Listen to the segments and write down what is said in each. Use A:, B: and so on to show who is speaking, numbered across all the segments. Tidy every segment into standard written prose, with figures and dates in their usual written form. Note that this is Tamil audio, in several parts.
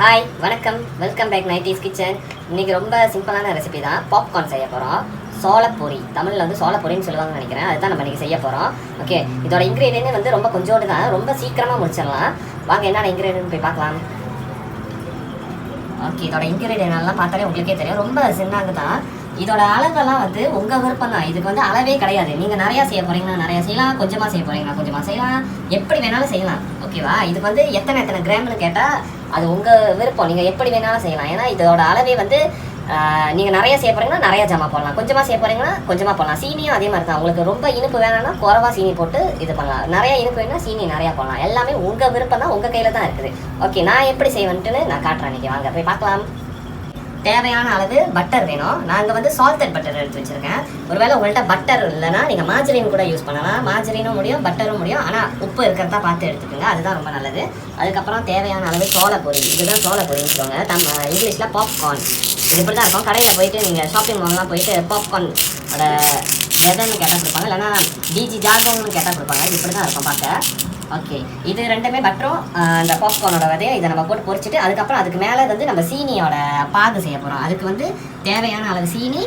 A: ஹாய் வணக்கம், வெல்கம் பேக் நைட்டிஸ் கிச்சன். இன்றைக்கி ரொம்ப சிம்பிளான ரெசிபி தான். பாப்கார்ன் செய்ய போகிறோம். சோளப்பொரி, தமிழில் வந்து சோளப்பொரின்னு சொல்லுவாங்கன்னு நினைக்கிறேன். அதுதான் நம்ம இன்றைக்கி செய்ய போகிறோம். ஓகே, இதோட இன்க்ரீடியன்ட் வந்து ரொம்ப கொஞ்சோண்டு தான், ரொம்ப சீக்கிரமாக முடிச்சிடலாம். வாங்க என்னென்ன இன்க்ரீடியன்ட் போய் பார்க்கலாம். ஓகே, இதோட இன்க்ரீடியன்ட் எல்லாம் பார்த்தாலே உங்களுக்கே தெரியும், ரொம்ப சின்னாங்க தான். இதோட அளவெல்லாம் வந்து உங்கள் விருப்பம் தான். இதுக்கு வந்து அளவே கிடையாது. நீங்கள் நிறையா செய்ய போகிறீங்கன்னா நிறையா செய்யலாம், கொஞ்சமாக செய்ய போகிறீங்கன்னா கொஞ்சமாக செய்யலாம், எப்படி வேணாலும் செய்யலாம். ஓகேவா? இதுக்கு வந்து எத்தனை கிராம்னு கேட்டால் அது உங்கள் விருப்பம், நீங்கள் எப்படி வேணாலும் செய்யலாம். ஏன்னா இதோட அளவே வந்து நீங்கள் நிறைய செய்ய போகிறீங்கன்னா நிறையா ஜாமா போடலாம், கொஞ்சமாக செய்ய போகிறீங்கன்னா கொஞ்சமாக போடலாம். சீனியும் அதே மாதிரி தான். உங்களுக்கு ரொம்ப இனிப்பு வேணாம்னா குறவா சீனி போட்டு இது பண்ணலாம். நிறையா இனிப்பு வேணும்னா சீனி நிறையா போடலாம். எல்லாமே உங்கள் விருப்பம் தான், உங்கள் கையில் தான் இருக்குது. ஓகே, நான் எப்படி செய்வேன்ட்டுன்னு நான் காட்டுறேன். இன்றைக்கி வாங்க போய் பார்க்கலாம். தேவையான அளவு பட்டர் வேணும். நாங்கள் வந்து சால்டட் பட்டர் எடுத்து வச்சுருக்கேன். ஒருவேளை உங்கள்கிட்ட பட்டர் இல்லைன்னா நீங்கள் மார்ஜரின் கூட யூஸ் பண்ணலாம். மார்ஜரினும் முடியும், பட்டரும் முடியும். ஆனால் உப்பு இருக்கிறதா பார்த்து எடுத்துக்கோங்க, அதுதான் ரொம்ப நல்லது. அதுக்கப்புறம் தேவையான அளவு சோளப்பொரி. இதுதான் சோளப்பொரின்னு சொல்லுவாங்க, இங்கிலீஷில் பாப்கார்ன். இது இப்படி தான் இருக்கும். கடையில் போயிட்டு நீங்கள் ஷாப்பிங் மால்லாம் போயிட்டு பாப்கார்ன் அதை எதுன்னு கேட்டால் கொடுப்பாங்க, இல்லைன்னா பிஜி ஜாகோன்னு கேட்டால் கொடுப்பாங்க. இது இப்படி தான் இருக்கும் பார்க்க. ஓகே, இது ரெண்டுமே பட்டரும் அந்த பாப்கார்னோட விதையை இதை நம்ம போட்டு பொரிச்சிட்டு அதுக்கப்புறம் அதுக்கு மேலே வந்து நம்ம சீனியோட பாகு செய்ய போகிறோம். அதுக்கு வந்து தேவையான அளவு சீனி,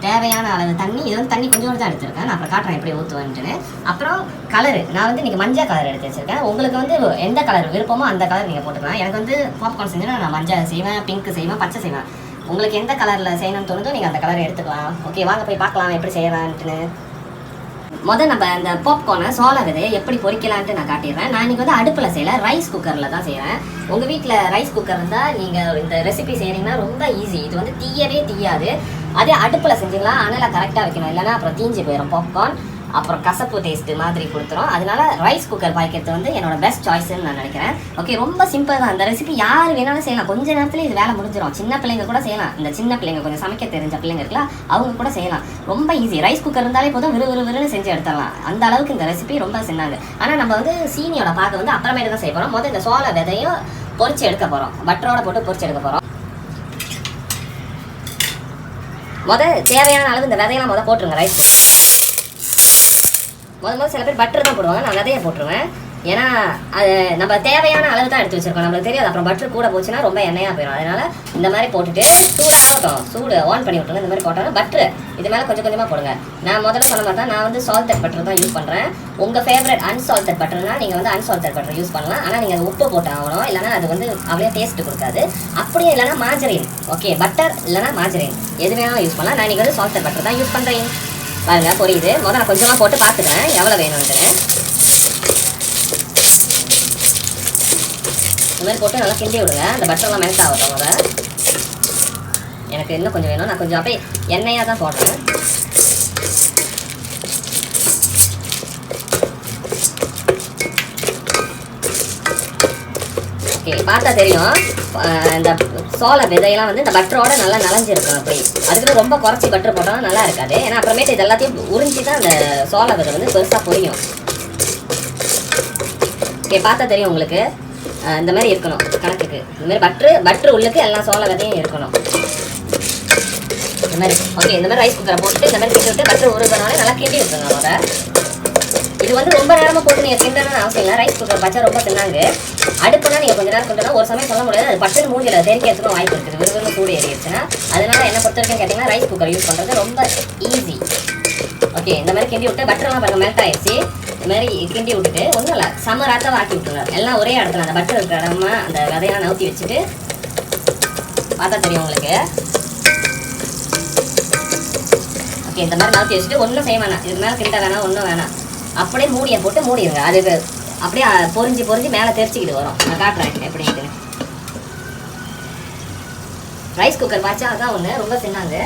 A: தேவையான அளவு தண்ணி. இது வந்து தண்ணி கொஞ்சம் தான் எடுத்துருக்கேன், நான் அப்புறம் காட்டுறேன் எப்படி ஊற்றுவேன்ட்டுன்னு. அப்புறம் கலரு, நான் வந்து இன்றைக்கி மஞ்சள் கலர் எடுத்து வச்சுருக்கேன். உங்களுக்கு வந்து எந்த கலர் விருப்பமோ அந்த கலர் நீங்கள் போட்டுக்கலாம். எனக்கு வந்து பாப்கார்ன் செஞ்சேன்னா நான் மஞ்சள் செய்வேன், பிங்க் செய்வேன், பச்சை செய்வேன். உங்களுக்கு எந்த கலரில் செய்யணும்னு தோணுதோ நீங்கள் அந்த கலரை எடுத்துக்கலாம். ஓகே, வாங்க போய் பார்க்கலாம் எப்படி செய்யலான்ட்டுன்னு. முதல் நம்ம இந்த பாப்கார்னை சோள விதையை எப்படி பொரிக்கலான்ட்டு நான் காட்டிடுறேன். நான் இன்றைக்கி வந்து அடுப்பில் செய்யலை, ரைஸ் குக்கரில் தான் செய்கிறேன். உங்கள் வீட்டில் ரைஸ் குக்கர் இருந்தால் நீங்கள் இந்த ரெசிபி செய்கிறீங்கன்னா ரொம்ப ஈஸி. இது வந்து தீயவே தீயாது. அதே அடுப்பில் செஞ்சுக்கலாம், ஆனால் கரெக்டாக வைக்கணும், இல்லைன்னா அப்புறம் தீஞ்சு போயிடும் பாப்கார்ன். அப்புறம் கசப்பு டேஸ்ட்டு மாதிரி கொடுத்துரும். அதனால ரைஸ் குக்கர் பாய்க்கிறது வந்து என்னோட பெஸ்ட் சாய்ஸ்ன்னு நான் நினைக்கிறேன். ஓகே, ரொம்ப சிம்பிள் தான். இந்த ரெசிபி யார் வேணாலும் செய்யலாம், கொஞ்ச நேரத்தில் இது வேலை முடிஞ்சிடும். சின்ன பிள்ளைங்க கூட செய்யலாம். இந்த சின்ன பிள்ளைங்க கொஞ்சம் சமைக்க தெரிஞ்ச பிள்ளைங்க இருக்கலாம், அவங்க கூட செய்யலாம். ரொம்ப ஈஸி. ரைஸ் குக்கர் இருந்தாலே போதும், விறுவிறுன்னு செஞ்சு எடுத்துடலாம். அந்த அளவுக்கு இந்த ரெசிபி ரொம்ப சின்னாங்க. ஆனால் நம்ம வந்து சீனியோட பாகு வந்து அப்புறமேட்டு தான் செய்ய போகிறோம். முதல் இந்த சோள விதையும் பொரிச்சு எடுக்க போகிறோம். பட்டரோட போட்டு பொரிச்சு எடுக்க போகிறோம். தேவையான அளவு இந்த விதையெல்லாம் போட்டுருங்க. ரைஸ் முதல் சில பேர் பட்டர் தான் போடுவாங்க, நான் விதையை போட்டுருவேன். ஏன்னா அது நம்ம தேவையான அளவு தான் எடுத்து வச்சிருக்கோம், நம்மளுக்கு தெரியாது. அப்புறம் பட்டர் கூட போச்சுன்னா ரொம்ப எண்ணெயாக போயிடும். அதனால இந்த மாதிரி போட்டுட்டு சூடு ஆன் பண்ணி விட்டுருங்க. இந்த மாதிரி போட்டோன்னா பட்டர் இது மேலே கொஞ்சம் கொஞ்சமாக போடுங்க. நான் முதல்ல சொன்ன மாதிரி தான், நான் வந்து சால்டட் பட்டர் தான் யூஸ் பண்ணுறேன். உங்கள் ஃபேவரட் அன்சால்டட் பட்டர்னா நீங்கள் வந்து அன்சால்டட் பட்டர் யூஸ் பண்ணலாம். ஆனால் நீங்கள் அது உப்பு போட்டு ஆகணும், இல்லைனா அது வந்து அவ்வளோ டேஸ்ட்டு கொடுக்காது. அப்படியே இல்லைனா மார்ஜரின். ஓகே, பட்டர் இல்லைனா மார்ஜரின் எது வேணாலும் யூஸ் பண்ணலாம். நான் இன்றைக்கி வந்து சால்டட் பட்டர் தான் யூஸ் பண்ணுறேன். பாருங்க, பொரியுது. முதல்ல நான் கொஞ்சமாக போட்டு பார்த்துக்கிறேன் எவ்வளோ வேணும்னு. இந்த மாதிரி போட்டு நல்லா கிண்டி விடுங்க. அந்த பட்டர்லாம் மெல்ட் ஆகட்டும். முதல்ல எனக்கு இன்னும் கொஞ்சம் வேணும், நான் கொஞ்சம் அப்படியே எண்ணெயாக தான் போடுறேன். ஓகே, பார்த்தா தெரியும் இந்த சோள விதையெல்லாம் வந்து இந்த பட்டரோட நல்லா நனைஞ்சிருக்கும். அப்படி அதுக்குன்னு ரொம்ப குறைச்சி பட்டர் போட்டாலும் நல்லா இருக்காது. ஏன்னா அப்புறமேட்டு இது எல்லாத்தையும் உறிஞ்சி தான் அந்த சோள விதை வந்து பெருசாக பொரியும். ஓகே, பார்த்தா தெரியும் உங்களுக்கு. இந்த மாதிரி இருக்கணும் கணக்குக்கு. இந்த மாதிரி பட்டர் உள்ளுக்கு எல்லாம் சோள விதையும் இருக்கணும். இந்த மாதிரி. ஓகே, இந்த மாதிரி ரைஸ் குக்கரை போட்டு இந்த மாதிரி கிண்டி விட்டு பட்டர் உருகிறனாலே நல்லா கிண்டி விட்டுருங்க. அதோட இது வந்து ரொம்ப நேரமாக போட்டு நீங்கள் கிண்டணும்னு அவசியம் இல்லை. ரைஸ் குக்கர் பச்சா ரொம்ப தின்னாங்க. அடுப்புனா நீங்கள் கொஞ்சம் நேரம் கிண்டணும். ஒரு சமயம் சொல்ல முடியாது, அது பட்டர் மூஞ்சியில் தெரிக்கிறதுக்கும் வாய்ப்பு இருக்குது, விறுவிறு சூடு ஏறிடுச்சுன்னா. அதனால என்ன பொறுத்த வரைக்கும் கேட்டிங்கன்னா ரைஸ் குக்கர் யூஸ் பண்ணுறது ரொம்ப ஈஸி. ஓகே, இந்த மாதிரி கிண்டி விட்டு பட்டர்லாம் பாருங்கள் மெல்ட் ஆயிடுச்சு. இந்த மாதிரி கிண்டி விட்டுட்டு ஒன்றும் இல்லை, சமராத்தாக ஆக்கி விட்டுருங்க. எல்லாம் ஒரே இடத்துல அந்த பட்டர் இருக்கிற இடமா அந்த விதையெல்லாம் நவுத்தி வச்சுட்டு பார்த்தா தெரியும் உங்களுக்கு. ஓகே, இந்த மாதிரி நவுத்தி வச்சுட்டு ஒன்றும் செய்ய வேணாம், இதுக்கு மேலே கிண்ட வேணாம், ஒன்றும் வேணாம். அப்படியே மூடியை போட்டு மூடிடுங்க. அதுக்கு அப்படியே பொறிஞ்சு மேலே தெரிச்சிக்கிட்டு வரும். நான் காட்டுறேன் எப்படின்ட்டு. ரைஸ் குக்கர் பாய்ச்சா அதான் ஒன்று ரொம்ப சின்னாங்க.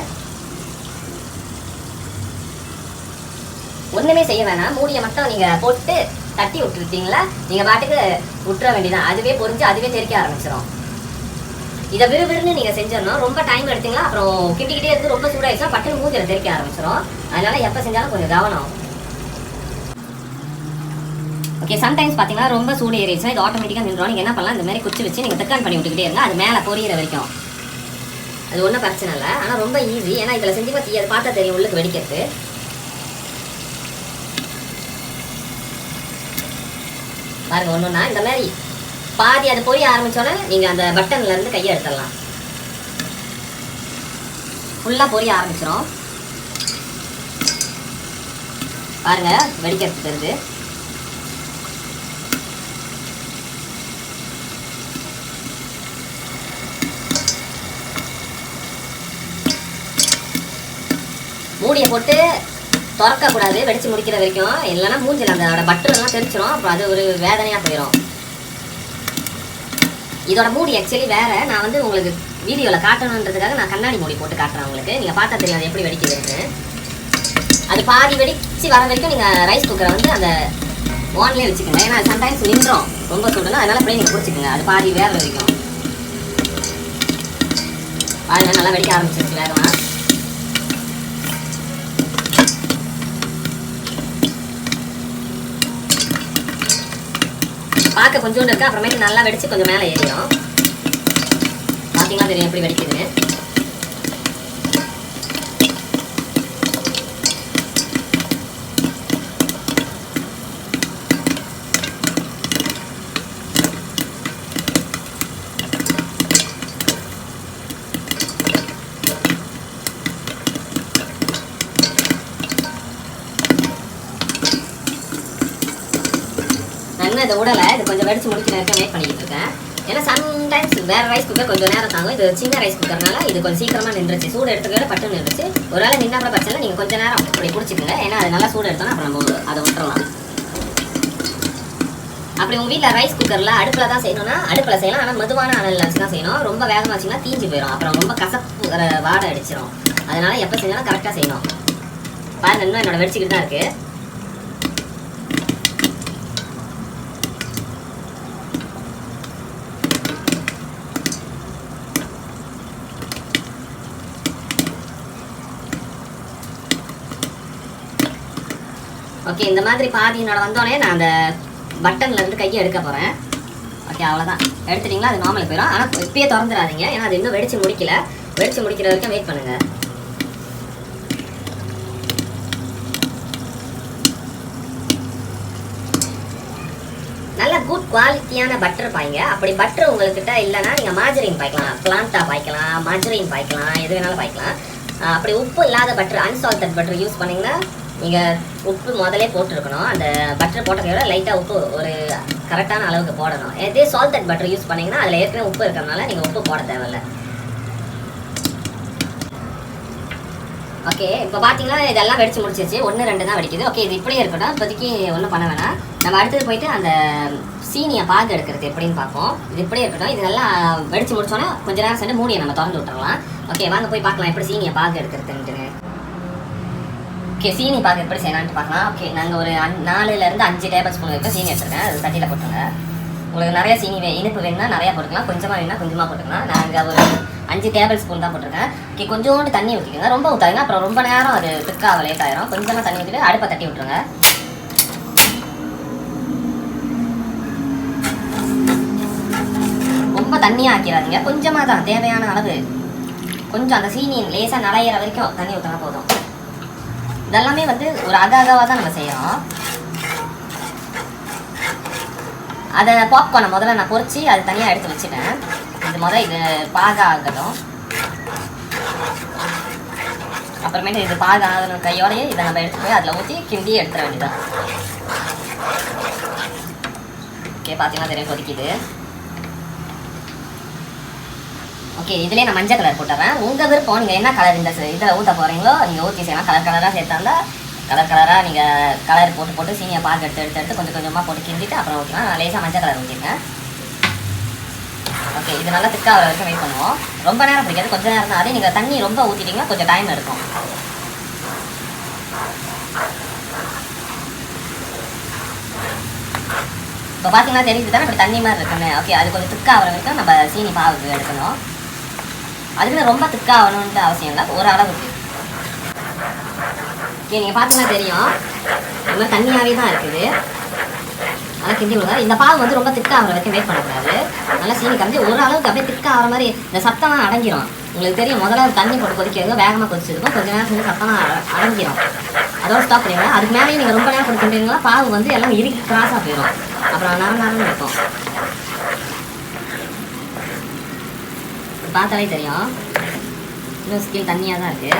A: ஒன்றுமே செய்ய வேணாம், மூடியை மட்டும் நீங்கள் போட்டு தட்டி விட்டுருட்டீங்களா, நீங்கள் பாட்டுக்கு விட்டுற வேண்டியதான். அதுவே பொறிஞ்சு அதுவே தெரிக்க ஆரம்பிச்சிடும். இதை விறுவிறுன்னு நீங்கள் செஞ்சிடணும். ரொம்ப டைம் எடுத்தீங்களா அப்புறம் கிண்டிக்கிட்டே இருந்து ரொம்ப சூடாகிடுச்சுன்னா பட்டுன்னு மூஞ்சில் தெரிக்க ஆரம்பிச்சிடும். அதனால எப்போ செஞ்சாலும் கொஞ்சம் கவனம். ஓகே, சம்டைம்ஸ் பார்த்தீங்கன்னா ரொம்ப சூடு ஏறிடுச்சுன்னா இது ஆட்டோமேட்டிக்காக நின்றோம். நீங்கள் என்ன பண்ணலாம், இந்த மாதிரி குச்சி வச்சு நீங்கள் தக்கான் பண்ணி விட்டுக்கிட்டே இருங்க, அது மேலே பொரியிற வரைக்கும். அது ஒன்றும் பிரச்சனை இல்லை, ஆனால் ரொம்ப ஈஸி. ஏன்னா இதில் செஞ்சு பார்த்து அது பார்த்தா தெரியும் உள்ளுக்கு வெடிக்கிறது. பாருங்கள், ஒன்றுன்னா இந்த மாதிரி பாதி அது பொரிய ஆரம்பிச்சோன்னே நீங்கள் அந்த பட்டன்லேருந்து கையை எடுத்துடலாம். ஃபுல்லாக பொரிய ஆரம்பிச்சிடும் பாருங்க, வெடிக்கிறதுக்கு தெரியுது. மூடியை போட்டு திறக்கக்கூடாது வெடிச்சு முடிக்கிற வரைக்கும், இல்லைன்னா மூஞ்சில் அந்த பட்டர்லாம் தெரிச்சிடும். அப்புறம் அது ஒரு வேதனையாக போயிடும். இதோட மூடி ஆக்சுவலி வேறு. நான் வந்து உங்களுக்கு வீடியோவில் காட்டணுன்றதுக்காக நான் கண்ணாடி மூடி போட்டு காட்டுறேன் உங்களுக்கு. நீங்கள் பார்த்தா தெரியும் அது எப்படி வெடிக்குதுன்னு. அது பாதி வெடிச்சு வர வரைக்கும் நீங்கள் ரைஸ் குக்கரை வந்து அந்த ஓன்லேயே வச்சுக்கோங்க. ஏன்னா சம்டைம்ஸ் நின்றோம் ரொம்ப சொல்லுன்னா, அதனால் அப்படியே நீங்கள் பிடிச்சிக்கோங்க. அது பாதி வேற வரைக்கும் பாருங்க, நல்லா வெடிக்க ஆரம்பிச்சிருச்சு வேகமாக. பார்க்க கொஞ்சோண்டு இருக்கு, அப்புறமேட்டு நல்லா வெடிச்சு கொஞ்சம் மேலே ஏறிடும். பார்த்தீங்கன்னா தெரியும் எப்படி வெடிக்குதுன்னு. இதை விடலை, இது கொஞ்சம் வெடிச்சு முடிக்கிற வரைக்கும் வெயிட் பண்ணிக்கிட்டு இருக்கேன். ஏன்னா சம்டைம்ஸ் வேற ரைஸ் குக்கர் கொஞ்சம் நேரம் தாங்கும். இது சின்ன ரைஸ் குக்கர்னால இது கொஞ்சம் சீக்கிரமாக நின்றுச்சு. சூடு எடுத்துக்கிற பட்டு நின்றுச்சு. ஒரு வேளை நின்னா கூட பச்சை நீங்கள் கொஞ்சம் நேரம் அப்படி பிடிச்சிக்கோங்க. ஏன்னா அது நல்லா சூடு எடுத்தோன்னா அப்புறம் நம்ம அதை விட்டுறலாம். அப்படி உங்கள் வீட்டில் ரைஸ் குக்கரில் அடுப்பில் தான் செய்யணும்னா அடுப்பில் செய்யலாம். ஆனால் மெதுவான அனலில் வச்சு தான் செய்யணும். ரொம்ப வேகமாக வச்சிங்கன்னா தீஞ்சு போயிடும். அப்புறம் ரொம்ப கசப்பு வாடை அடிச்சிடும். அதனால எப்போ செஞ்சாலும் கரெக்டாக செய்யணும். பாருங்க, இன்னும் என்னோட வெடிச்சிக்கிட்டு தான் இருக்குது. ஓகே, இந்த மாதிரி பாதியினோட வந்தோடனே நான் அந்த பட்டன்லேருந்து கையை எடுக்க போகிறேன். ஓகே, அவ்வளோதான். எடுத்துட்டிங்களா அது நார்மலுக்கு போயிடும். ஆனால் இப்பயே திறந்துடாதீங்க, ஏன்னா அது இன்னும் வெடிச்சு முடிக்கல. வெடிச்சு முடிக்கிற வரைக்கும் வெயிட் பண்ணுங்கள். நல்ல குட் குவாலிட்டியான பட்டர் பாய்ங்க. அப்படி பட்டர் உங்கள்கிட்ட இல்லைன்னா நீங்கள் மார்ஜரின் பாய்க்கலாம், பிளான்டா பாய்க்கலாம், மார்ஜரின் பாய்க்கலாம், எது வேணாலும் பாய்க்கலாம். அப்படி உப்பு இல்லாத பட்டர், அன்சால்டட் பட்டர் யூஸ் பண்ணிங்கன்னா நீங்கள் உப்பு முதலே போட்டுருக்கணும். அந்த பட்டர் போட்டதை விட லைட்டாக உப்பு ஒரு கரெக்டான அளவுக்கு போடணும். இதே சால்டட் பட்டர் யூஸ் பண்ணிங்கன்னா அதில் ஏற்கனவே உப்பு இருக்கிறதுனால நீங்கள் உப்பு போட தேவையில்லை. ஓகே, இப்போ பார்த்தீங்கன்னா இதெல்லாம் வெடிச்சு முடிச்சிருச்சு. 1-2 தான் வெடிக்குது. ஓகே, இது இப்படியே இருக்கட்டும். இப்போதைக்கு ஒன்றும் பண்ண வேணாம். நம்ம அடுத்தது போயிட்டு அந்த சீனியை பாகு எடுக்கிறது எப்படின்னு பார்ப்போம். இது இப்படியே இருக்கட்டும். இது நல்லா வெடிச்சு முடிச்சோன்னா கொஞ்சம் நேரம் சென்று மூடியை நம்ம திறந்து விட்டுறலாம். ஓகே, வாங்க போய் பார்க்கலாம் எப்படி சீனியை பாகு எடுக்கிறதுன்ட்டு. ஓகே, சீனி பாகு எப்படி செய்யலான்ட்டு பார்க்கலாம். ஓகே, நாங்கள் ஒரு 4-5 டேபிள் ஸ்பூன் வரைக்கும் சீனி எடுத்துருக்கேன். அது தட்டியில் போட்டுருங்க. உங்களுக்கு நிறைய சீனி இனிப்பு வேணும்னா நிறையா போட்டுக்கலாம், கொஞ்சமாக வேணும்னா கொஞ்சமாக போட்டுக்கலாம். நாங்கள் ஒரு 5 டேபிள் ஸ்பூன் தான் போட்டிருக்கேன். ஓகே, கொஞ்சோண்டு தண்ணி ஊற்றிக்கோங்க. ரொம்ப ஊற்றாதுங்க, அப்புறம் ரொம்ப நேரம் அது திக்காக லேட் ஆயிரும். கொஞ்சமாக தண்ணி ஊற்றிட்டு அடுப்பை தட்டி விட்டுருங்க. ரொம்ப தண்ணியாக ஆக்கிடாதீங்க, கொஞ்சமாக தான் தேவையான அளவு. கொஞ்சம் அந்த சீனி லேசாக நனையிற வரைக்கும் தண்ணி ஊற்றினா போதும். இதெல்லாமே வந்து ஒரு அகாவாக தான் நம்ம செய்யறோம். அதை பாப்கார்னை முதல்ல நான் பொரிச்சு அது தனியாக எடுத்து வச்சுட்டேன். இது முதல்ல இது பாக ஆகட்டும். அப்புறமேட்டு இது பாக ஆகணும் கையோடையே இதை நம்ம எடுத்து போய் அதில் ஊற்றி கிண்டி எடுத்துட வேண்டியதான். ஓகே, பார்த்தீங்கன்னா தெரியும் கொதிக்குது. ஓகே, இதுலேயே நான் மஞ்சள் கலர் போட்டுறேன். உங்கள் விருப்பம், நீங்கள் என்ன கலர் இந்த இதில் ஊற்ற போகிறீங்களோ நீங்கள் ஊற்றி செய்யலாம். கலராக சேர்த்தாந்தா கலராக நீங்கள் கலர் போட்டு சீனியை பாகு எடுத்து கொஞ்சம் கொஞ்சமாக போட்டு கிண்டிட்டு அப்புறம் ஊற்றலாம். நான் லேசாக மஞ்சள் கலர் ஊற்றிருக்கேன். ஓகே, இது நல்லா திக்காக வரைக்கும் வெயிட் பண்ணுவோம். ரொம்ப நேரம் பிடிக்காது, கொஞ்சம் நேரம் தான். அதே நீங்கள் தண்ணி ரொம்ப ஊற்றிட்டீங்கன்னா கொஞ்சம் டைம் இருக்கும். இப்போ பார்த்தீங்கன்னா தெரியுது தானே இப்படி தண்ணி மாதிரி இருக்குன்னு. ஓகே, அது கொஞ்சம் திக்காக வரைக்கும் நம்ம சீனி பாகு எடுக்கணும். அதுக்குன்னு ரொம்ப திக்காக ஆகணுன்ட்டு அவசியம் இல்லை, ஒரு அளவுக்கு. ஓகே, நீங்கள் பார்த்தீங்கன்னா தெரியும் இந்த மாதிரி தண்ணியாகவே தான் இருக்குது. நல்லா கிண்டி விடுங்க. இந்த பாகு வந்து ரொம்ப திக்காக ஆகிற வரைக்கும் வெயிட் பண்ணக்கூடாது. நல்லா சீனி கரைஞ்சி ஒரு அளவுக்கு அப்படியே திக்காக ஆகிற மாதிரி இந்த சத்தம்லாம் அடங்கிடும். உங்களுக்கு தெரியும், முதல்ல தண்ணி போட்டு கொதிக்கிறது வேகமாக கொதிச்சிருக்கும். கொஞ்சம் நேரம் செஞ்சு சத்தம்லாம் அடங்கிடும். அதோட ஸ்டாப் பண்ணிடுங்க. அதுக்கு மேலேயும் நீங்கள் ரொம்ப நேரம் போட்டு கிண்டிங்கன்னா பாகு வந்து எல்லாம் இறுக்கி கிராஸாக போயிடும். அப்புறம் நரம் இருக்கும். பார்த்தாலே தெரியும் இன்னும் ஸ்கின் தண்ணியாக தான் இருக்குது.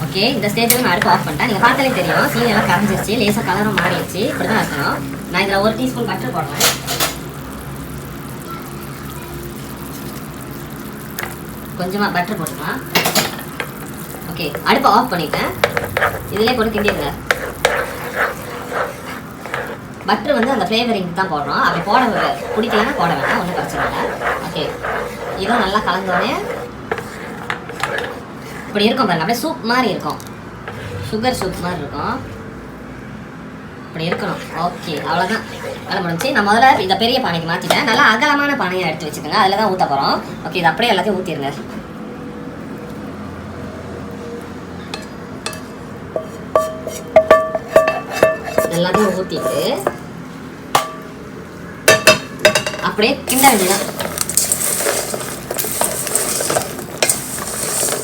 A: ஓகே, இந்த ஸ்டேஜில் நான் அடுப்பு ஆஃப் பண்ணிட்டேன். நீங்கள் பார்த்தாலே தெரியும் சீனி எல்லாம் கரைஞ்சிருச்சு, லேசாக கலரும் மாறிடுச்சு. இப்படி தான் இருக்கணும். நான் இதில் 1 டீஸ்பூன் பட்டர் போடுறேன். கொஞ்சமாக பட்டர் போட்டுக்கலாம். ஓகே, அடுப்பை ஆஃப் பண்ணிட்டேன். இதிலே போட்டு கிண்டிடுங்க. பட்டர் வந்து அந்த ஃப்ளேவரிங் தான் போடுறோம். அப்படி போட பிடிக்கலன்னா போட வேண்டாம், ஒன்றும் பிரச்சனை இல்லை. ஓகே, இதுவும் நல்லா கலந்தோடனே இப்படி இருக்கும் பாருங்க, அப்படியே சூப் மாதிரி இருக்கும், சுகர் சூப் மாதிரி இருக்கும். இப்படி இருக்கணும். ஓகே, அவ்வளோதான், வேலை முடிஞ்சு. நான் முதல்ல இந்த பெரிய பானைக்கு மாற்றிட்டேன். நல்லா அகலமான பானையாக எடுத்து வச்சுக்கோங்க, அதில் தான் ஊற்ற போகிறோம். ஓகே, இது அப்படியே எல்லாத்தையும் ஊற்றிடுங்க. எல்லாத்தையும் ஊற்றிட்டு அப்படியே கிண்ட வேண்டியதான்.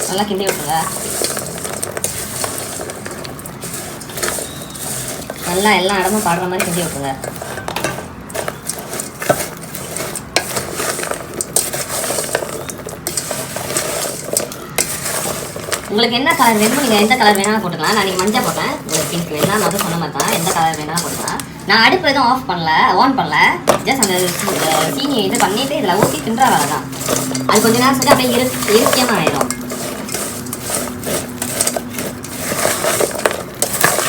A: நல்லா கிண்டி விட்டுருங்க. நல்லா எல்லா இடமும் பாடுற மாதிரி கிண்டி விட்டுருங்க. உங்களுக்கு என்ன கலர் வேணுமோ நீங்கள் எந்த கலர் வேணாலும் போட்டுக்கலாம். நான் நீங்கள் மஞ்சள் போட்டேன், உங்களுக்கு பிங்க் வேணால் மட்டும் சொன்ன மாதிரி தான். எந்த கலர் வேணாலும் போட்டுக்கலாம். நான் அடுப்பு எதுவும் ஆன் பண்ணல. ஜஸ்ட் அந்த சீனியை இது பண்ணிவிட்டு இதில் ஊற்றி கிண்டுற வேலை தான். அது கொஞ்சம் நேரம் செஞ்சு அப்படியே இறுக்கியமாக ஆயிடும்.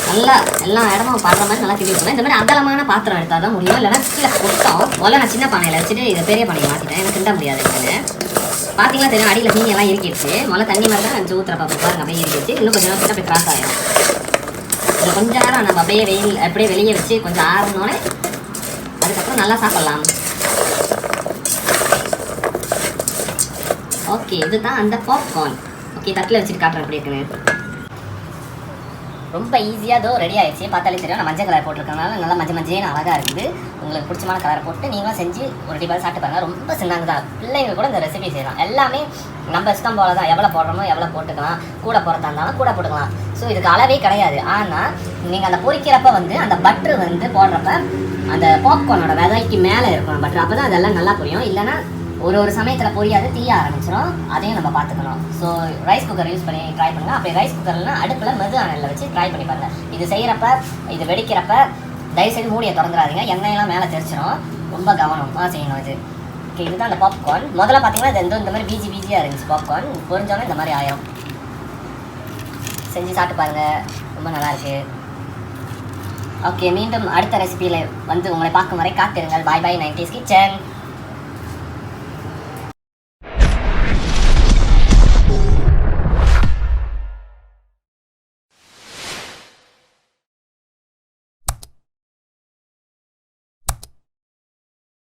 A: நல்லா எல்லா இடமும் பாடுற மாதிரி நல்லா கிண்டி விட்டுருவேன். இந்த மாதிரி அகலமான பாத்திரம் எடுத்தால் தான் முடியும், இல்லைன்னா கீழே கொட்டும். முதல்ல நான் சின்ன பானையில் வச்சுட்டு இதை பெரிய பானையை மாற்றிட்டேன், எனக்கு கிண்ட முடியாது. பார்த்தீங்கன்னா தெரியும், அடியில் சீனி எல்லாம் இறுக்கிடுச்சு. முதல்ல தண்ணி மாதிரி தான் கொஞ்சம் ஊற்றுற பாப்பா பாருங்க, அப்படியே இறுக்கிடுச்சு. இன்னும் கொஞ்சம் நேரம் அப்படியே கிராஸ் ஆகிடும். இது கொஞ்ச நேரம் நம்ம அப்படியே வெளியே வச்சு கொஞ்சம் ஆறணுன்னே அதுக்கப்புறம் நல்லா சாப்பிட்லாம். ஓகே, இதுதான் அந்த பாப்கார்ன். ஓகே, தட்டில் வச்சுட்டு காட்டுறேன் எப்படி இருக்குன்னு. ரொம்ப ஈஸியாக ரெடி ஆகிடுச்சு. பார்த்தாலே தெரியும், நான் மஞ்சள் கலர் போட்டிருக்கனால நல்லா மஞ்சள் அழகாக இருக்குது. உங்களுக்கு பிடிச்சமான கலரை போட்டு நீங்களும் செஞ்சு ஒரு டிபால் சாப்பிட்டு பாருங்கள். ரொம்ப சின்னங்க தான், பிள்ளைங்க கூட இந்த ரெசிபி செய்யலாம். எல்லாமே நம்ம இஷ்டம் போல தான், எவ்வளோ போடுறோமோ எவ்வளோ போட்டுக்கலாம். கூட போடுறதா இருந்தாலும் கூட போட்டுக்கலாம். ஸோ இதுக்கு அளவே கிடையாது. ஆனால் நீங்கள் அந்த பொரிக்கிறப்ப வந்து அந்த பட்ரு வந்து போடுறப்ப அந்த பாப்கார்னோட விதைக்கு மேலே இருக்கணும் பட்ரு. அப்போ தான் அதெல்லாம் நல்லா புரியும். இல்லைன்னா ஒரு சமயத்தில் பொரியாது, தீய ஆரம்பிச்சிடும். அதையும் நம்ம பார்த்துக்கணும். ஸோ ரைஸ் குக்கர் யூஸ் பண்ணி ட்ரை பண்ணுங்கள். அப்படி ரைஸ் குக்கர்லாம் அடுப்பில் மெது அனலில் வச்சு ட்ரை பண்ணி பாருங்கள். இது செய்கிறப்ப, இது வெடிக்கிறப்ப தயவுசெய்து மூடியை திறந்துடாதீங்க, எண்ணெயெல்லாம் மேலே தெரிச்சிடும். ரொம்ப கவனமாக செய்யணும் இது. ஓகே, இதுதான் அந்த பாப்கார்ன். முதல்ல பார்த்தீங்கன்னா இது இந்த மாதிரி பீஜியாக இருந்துச்சு பாப்கார்ன். பொரிஞ்சோன்னே இந்த மாதிரி ஆயிரும். செஞ்சு சாப்பிட்டு பாருங்கள், ரொம்ப நல்லாயிருக்கு. ஓகே, மீண்டும் அடுத்த ரெசிபியில் வந்து உங்களை பார்க்கும் வரை காத்திருங்கள். பாய் பாய் 90s கிச்சன்.